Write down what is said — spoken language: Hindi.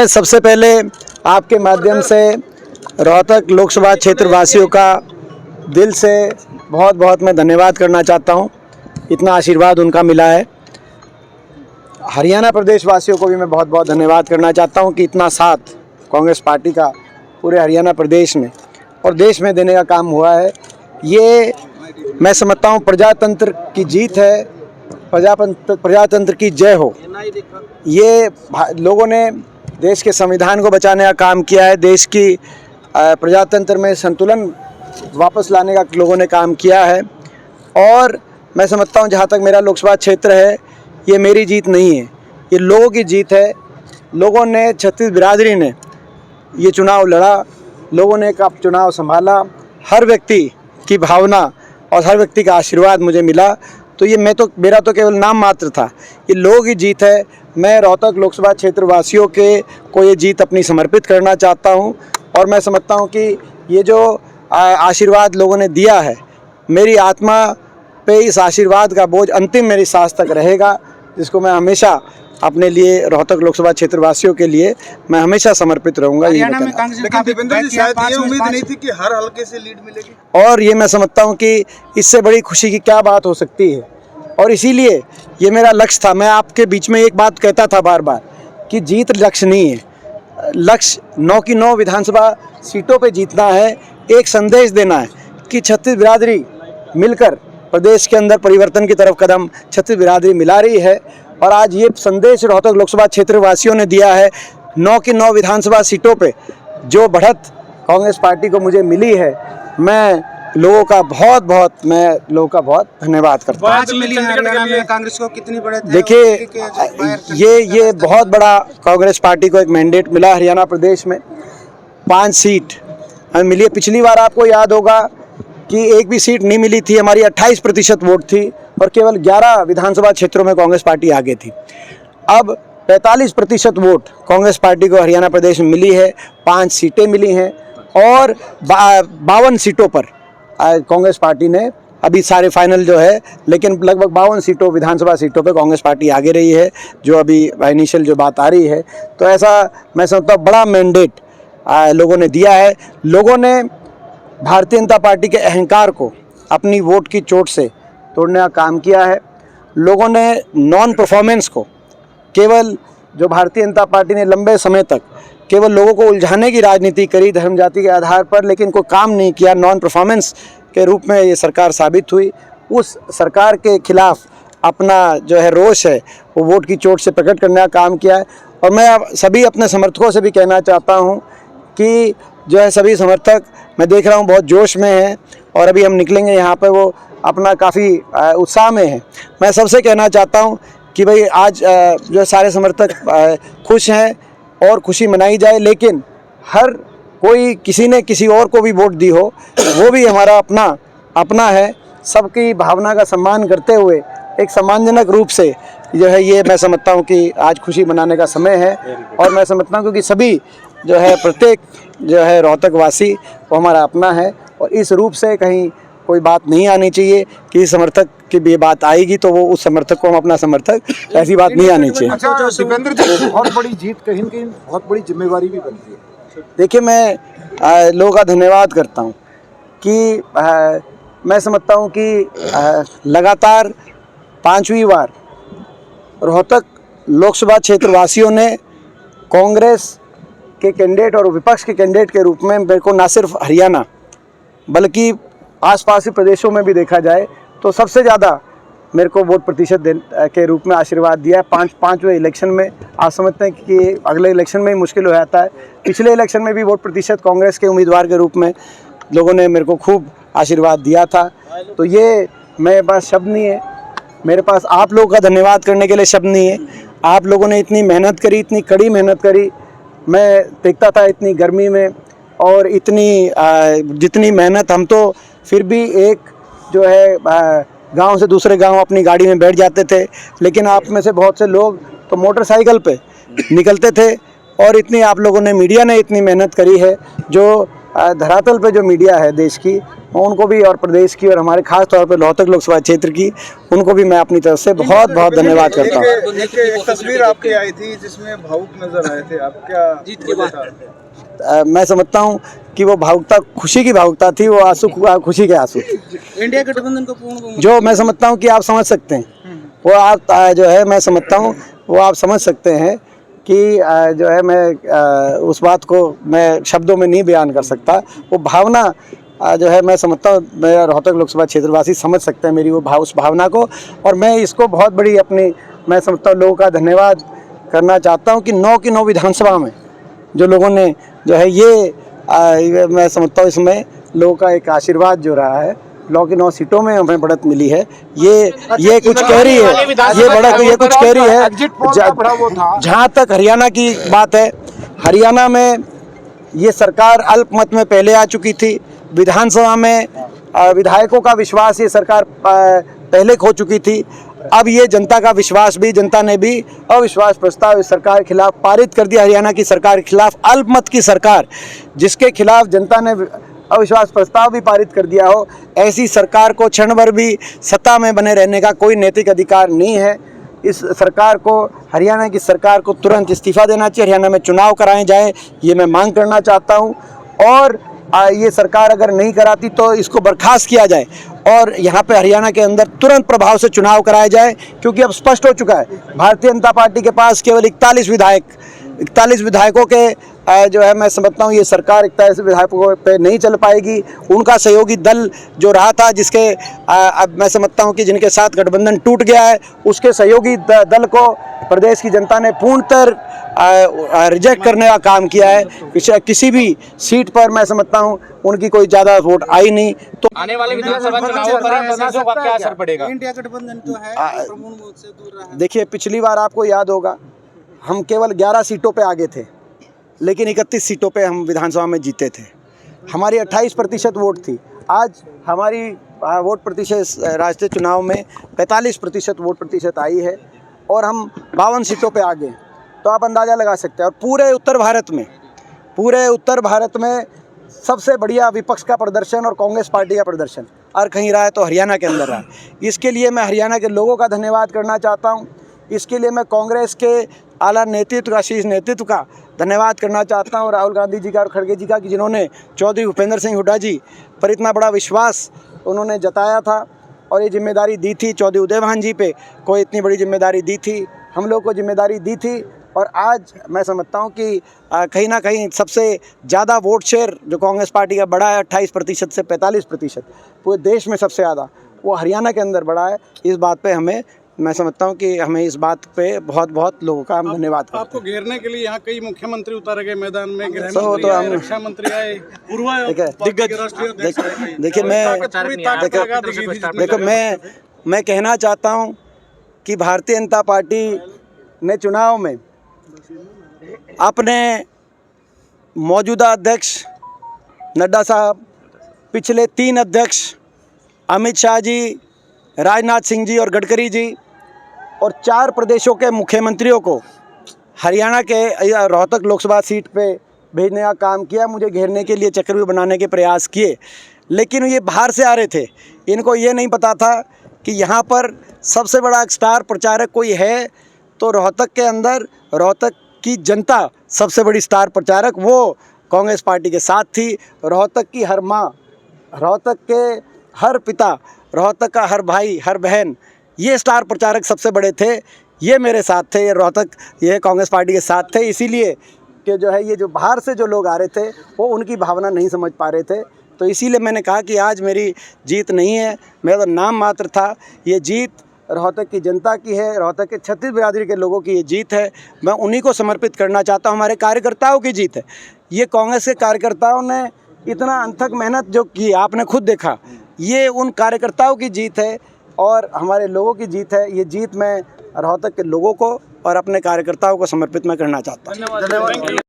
मैं सबसे पहले आपके माध्यम से रोहतक लोकसभा क्षेत्र वासियों का दिल से बहुत बहुत मैं धन्यवाद करना चाहता हूं। इतना आशीर्वाद उनका मिला है। हरियाणा प्रदेश वासियों को भी मैं बहुत बहुत धन्यवाद करना चाहता हूं कि इतना साथ कांग्रेस पार्टी का पूरे हरियाणा प्रदेश में और देश में देने का काम हुआ है। ये मैं समझता हूं प्रजातंत्र की जीत है, प्रजातंत्र की जय हो। ये लोगों ने देश के संविधान को बचाने का काम किया है, देश की प्रजातंत्र में संतुलन वापस लाने का लोगों ने काम किया है। और मैं समझता हूं जहां तक मेरा लोकसभा क्षेत्र है, ये मेरी जीत नहीं है, ये लोगों की जीत है। लोगों ने, छत्तीस बिरादरी ने ये चुनाव लड़ा, लोगों ने का चुनाव संभाला। हर व्यक्ति की भावना और हर व्यक्ति का आशीर्वाद मुझे मिला। तो ये मेरा तो केवल नाम मात्र था, ये लोगों की जीत है। मैं रोहतक लोकसभा क्षेत्र वासियों को ये जीत अपनी समर्पित करना चाहता हूँ। और मैं समझता हूँ कि ये जो आशीर्वाद लोगों ने दिया है, मेरी आत्मा पे इस आशीर्वाद का बोझ अंतिम मेरी सांस तक रहेगा, जिसको मैं हमेशा अपने लिए, रोहतक लोकसभा क्षेत्र वासियों के लिए मैं हमेशा समर्पित रहूंगा। हरियाणा में कांग्रेस लेकिन दीपेंद्र जी शायद ये उम्मीद नहीं थी कि हर हल्के से लीड मिलेगी, और ये मैं समझता हूँ कि इससे बड़ी खुशी की क्या बात हो सकती है। और इसीलिए ये मेरा लक्ष्य था। मैं आपके बीच में एक बात कहता था बार बार कि जीत लक्ष्य नहीं है, लक्ष्य 9 की 9 विधानसभा सीटों पे जीतना है। एक संदेश देना है कि छत्तीस बिरादरी मिलकर प्रदेश के अंदर परिवर्तन की तरफ कदम छत्तीस बिरादरी मिला रही है। और आज ये संदेश रोहतक लोकसभा क्षेत्र वासियों ने दिया है। 9 की 9 विधानसभा सीटों पे जो बढ़त कांग्रेस पार्टी को मुझे मिली है, मैं लोगों का बहुत बहुत धन्यवाद करता हूँ। 5 मिली हरियाणा में कांग्रेस को कितनी बढ़त है? देखिए, ये बहुत बड़ा कांग्रेस पार्टी को एक मैंडेट मिला हरियाणा प्रदेश में। 5 सीट हमें मिली है। पिछली बार आपको याद होगा कि एक भी सीट नहीं मिली थी, हमारी 28% वोट थी और केवल 11 विधानसभा क्षेत्रों में कांग्रेस पार्टी आगे थी। अब 45% वोट कांग्रेस पार्टी को हरियाणा प्रदेश में मिली है, 5 सीटें मिली हैं और 52 सीटों पर कांग्रेस पार्टी ने अभी सारे फाइनल जो है, लेकिन लगभग 52 सीटों विधानसभा सीटों पे कांग्रेस पार्टी आगे रही है, जो अभी इनिशियल जो बात आ रही है। तो ऐसा मैं समझता हूँ बड़ा मैंडेट लोगों ने दिया है। लोगों ने भारतीय जनता पार्टी के अहंकार को अपनी वोट की चोट से तोड़ने का काम किया है। लोगों ने नॉन परफॉर्मेंस को, केवल जो भारतीय जनता पार्टी ने लंबे समय तक केवल लोगों को उलझाने की राजनीति करी धर्म जाति के आधार पर, लेकिन कोई काम नहीं किया, नॉन परफॉर्मेंस के रूप में ये सरकार साबित हुई। उस सरकार के खिलाफ अपना जो है रोष है वो वोट की चोट से प्रकट करने का काम किया है। और मैं सभी अपने समर्थकों से भी कहना चाहता हूँ कि जो है सभी समर्थक, मैं देख रहा हूँ बहुत जोश में हैं और अभी हम निकलेंगे यहाँ पे, वो अपना काफ़ी उत्साह में है। मैं सबसे कहना चाहता हूँ कि भाई आज जो सारे समर्थक खुश हैं और खुशी मनाई जाए, लेकिन हर कोई किसी ने किसी और को भी वोट दी हो, वो भी हमारा अपना है। सबकी भावना का सम्मान करते हुए एक सम्मानजनक रूप से जो है ये मैं समझता हूँ कि आज खुशी मनाने का समय है। और मैं समझता हूँ क्योंकि सभी जो है प्रत्येक जो है रोहतक वासी वो हमारा अपना है और इस रूप से कहीं कोई बात नहीं आनी चाहिए कि समर्थक की भी बात आएगी तो वो उस समर्थक को हम अपना समर्थक, ऐसी बात नहीं आनी चाहिए। अच्छा दीपेंद्र जी, बहुत बड़ी जीत कहीं न कहीं बहुत बड़ी जिम्मेवारी भी बनती है। देखिए, मैं लोगों का धन्यवाद करता हूँ कि मैं समझता हूँ कि लगातार 5वीं बार रोहतक लोकसभा क्षेत्र वासियों ने कांग्रेस के कैंडिडेट और विपक्ष के कैंडिडेट के रूप में मेरे को ना सिर्फ हरियाणा बल्कि आसपास के प्रदेशों में भी देखा जाए तो सबसे ज़्यादा मेरे को वोट प्रतिशत के रूप में आशीर्वाद दिया है। पाँचवें इलेक्शन में आप समझते हैं कि अगले इलेक्शन में ही मुश्किल हो जाता है। पिछले इलेक्शन में भी वोट प्रतिशत कांग्रेस के उम्मीदवार के रूप में लोगों ने मेरे को खूब आशीर्वाद दिया था। तो ये मेरे पास शब्द नहीं है, मेरे पास आप लोगों का धन्यवाद करने के लिए शब्द नहीं है। आप लोगों ने इतनी मेहनत करी, इतनी कड़ी मेहनत करी। मैं देखता था इतनी गर्मी में और इतनी जितनी मेहनत, हम तो फिर भी एक जो है गांव से दूसरे गांव अपनी गाड़ी में बैठ जाते थे, लेकिन आप में से बहुत से लोग तो मोटरसाइकिल पे निकलते थे। और इतनी आप लोगों ने, मीडिया ने इतनी मेहनत करी है, जो धरातल पे जो मीडिया है देश की, उनको भी और प्रदेश की और हमारे खास तौर पर रोहतक लोकसभा क्षेत्र की उनको भी मैं अपनी तरफ से बहुत बहुत धन्यवाद करता हूँ। एक तस्वीर आपकी आई थी जिसमें भावुक नजर आए थे आप, क्या जीत की बात है? मैं समझता हूँ कि वो भावुकता खुशी की भावुकता थी, वो आंसू खुशी के आंसू थे। इंडिया गठबंधन को पूर्ण जो मैं समझता हूँ कि आप समझ सकते हैं, वो आप जो है मैं समझता हूँ वो आप समझ सकते हैं कि जो है मैं उस बात को मैं शब्दों में नहीं बयान कर सकता। वो भावना जो है मैं समझता हूँ मेरा रोहतक लोकसभा क्षेत्रवासी समझ सकते हैं मेरी वो उस भावना को, और मैं इसको बहुत बड़ी अपनी मैं समझता हूँ लोगों का धन्यवाद करना चाहता हूँ कि 9 की 9 विधानसभा में जो लोगों ने जो है ये मैं समझता हूँ इसमें लोगों का एक आशीर्वाद जो रहा है, 9 की 9 सीटों में हमें बढ़त मिली है। ये कुछ कह रही है, ये कुछ कह रही है। जहाँ तक हरियाणा की बात है, हरियाणा में ये सरकार अल्पमत में पहले आ चुकी थी। विधानसभा में विधायकों का विश्वास ये सरकार पहले खो चुकी थी। अब ये जनता का विश्वास भी, जनता ने भी अविश्वास प्रस्ताव इस सरकार के खिलाफ पारित कर दिया। हरियाणा की सरकार के खिलाफ, अल्पमत की सरकार जिसके खिलाफ जनता ने अविश्वास प्रस्ताव भी पारित कर दिया हो, ऐसी सरकार को क्षण भर भी सत्ता में बने रहने का कोई नैतिक अधिकार नहीं है। इस सरकार को, हरियाणा की सरकार को तुरंत इस्तीफा देना चाहिए। हरियाणा में चुनाव कराए जाए, ये मैं मांग करना चाहता हूँ। और ये सरकार अगर नहीं कराती तो इसको बर्खास्त किया जाए और यहाँ पे हरियाणा के अंदर तुरंत प्रभाव से चुनाव कराया जाए, क्योंकि अब स्पष्ट हो चुका है भारतीय जनता पार्टी के पास केवल 41 विधायकों के जो है मैं समझता हूँ ये सरकार 41 विधायकों पे नहीं चल पाएगी। उनका सहयोगी दल जो रहा था, जिसके अब मैं समझता हूँ कि जिनके साथ गठबंधन टूट गया है, उसके सहयोगी दल को प्रदेश की जनता ने पूर्णतः रिजेक्ट करने का काम किया है। किसी भी सीट पर मैं समझता हूँ उनकी कोई ज़्यादा वोट आई नहीं। तो आने वाले विधानसभा चुनावों पर क्या असर पड़ेगा? इंडिया गठबंधन तो है, प्रमुख मोर्चे से दूर रहा है। देखिए, पिछली बार आपको याद होगा हम केवल 11 सीटों पे आगे थे, लेकिन 31 सीटों पे हम विधानसभा में जीते थे। हमारी 28% वोट थी। आज हमारी वोट प्रतिशत राष्ट्रीय चुनाव में 45% वोट प्रतिशत आई है और हम 52 सीटों पे आगे हैं। तो आप अंदाज़ा लगा सकते हैं। और पूरे उत्तर भारत में सबसे बढ़िया विपक्ष का प्रदर्शन और कांग्रेस पार्टी का प्रदर्शन और कहीं रहा है तो हरियाणा के अंदर रहा है। इसके लिए मैं हरियाणा के लोगों का धन्यवाद करना चाहता हूँ। इसके लिए मैं कांग्रेस के आला नेतृत्व का, शीर्ष नेतृत्व का धन्यवाद करना चाहता हूँ, राहुल गांधी जी का और खड़गे जी का, कि जिन्होंने चौधरी भूपेंद्र सिंह हुड्डा जी पर इतना बड़ा विश्वास उन्होंने जताया था और ये जिम्मेदारी दी थी। चौधरी उदयभान जी पे कोई इतनी बड़ी जिम्मेदारी दी थी, हम लोग को जिम्मेदारी दी थी। और आज मैं समझता हूँ कि कहीं ना कहीं सबसे ज़्यादा वोट शेयर जो कांग्रेस पार्टी का बढ़ा है 28% से 45%, पूरे देश में सबसे ज़्यादा वो हरियाणा के अंदर बढ़ा है। इस बात पे हमें, मैं समझता हूँ कि हमें इस बात पे बहुत बहुत लोगों का हम धन्यवाद करते हैं। आपको घेरने के लिए यहाँ कई मुख्यमंत्री उतारे गए मैदान में, गृह तो मंत्री हम आए, रक्षा मंत्री आए, देखो मैं कहना चाहता हूँ कि भारतीय जनता पार्टी ने चुनाव में अपने मौजूदा अध्यक्ष नड्डा साहब, पिछले 3 अध्यक्ष अमित शाह जी, राजनाथ सिंह जी और गडकरी जी और 4 प्रदेशों के मुख्यमंत्रियों को हरियाणा के रोहतक लोकसभा सीट पे भेजने का काम किया। मुझे घेरने के लिए चक्रव्यूह बनाने के प्रयास किए, लेकिन ये बाहर से आ रहे थे। इनको ये नहीं पता था कि यहाँ पर सबसे बड़ा स्टार प्रचारक कोई है तो रोहतक के अंदर रोहतक की जनता सबसे बड़ी स्टार प्रचारक वो कांग्रेस पार्टी के साथ थी। रोहतक की हर माँ, रोहतक के हर पिता, रोहतक का हर भाई, हर बहन, ये स्टार प्रचारक सबसे बड़े थे। ये मेरे साथ थे, ये रोहतक, ये कांग्रेस पार्टी के साथ थे। इसीलिए कि जो है ये जो बाहर से जो लोग आ रहे थे वो उनकी भावना नहीं समझ पा रहे थे। तो इसीलिए मैंने कहा कि आज मेरी जीत नहीं है, मेरा तो नाम मात्र था। ये जीत रोहतक की जनता की है, रोहतक के 36 बिरादरी के लोगों की ये जीत है। मैं उन्हीं को समर्पित करना चाहता हूँ। हमारे कार्यकर्ताओं की जीत है। ये कांग्रेस के कार्यकर्ताओं ने इतना अथक मेहनत जो की, आपने खुद देखा, ये उन कार्यकर्ताओं की जीत है और हमारे लोगों की जीत है। ये जीत मैं रोहतक के लोगों को और अपने कार्यकर्ताओं को समर्पित मैं करना चाहता हूँ।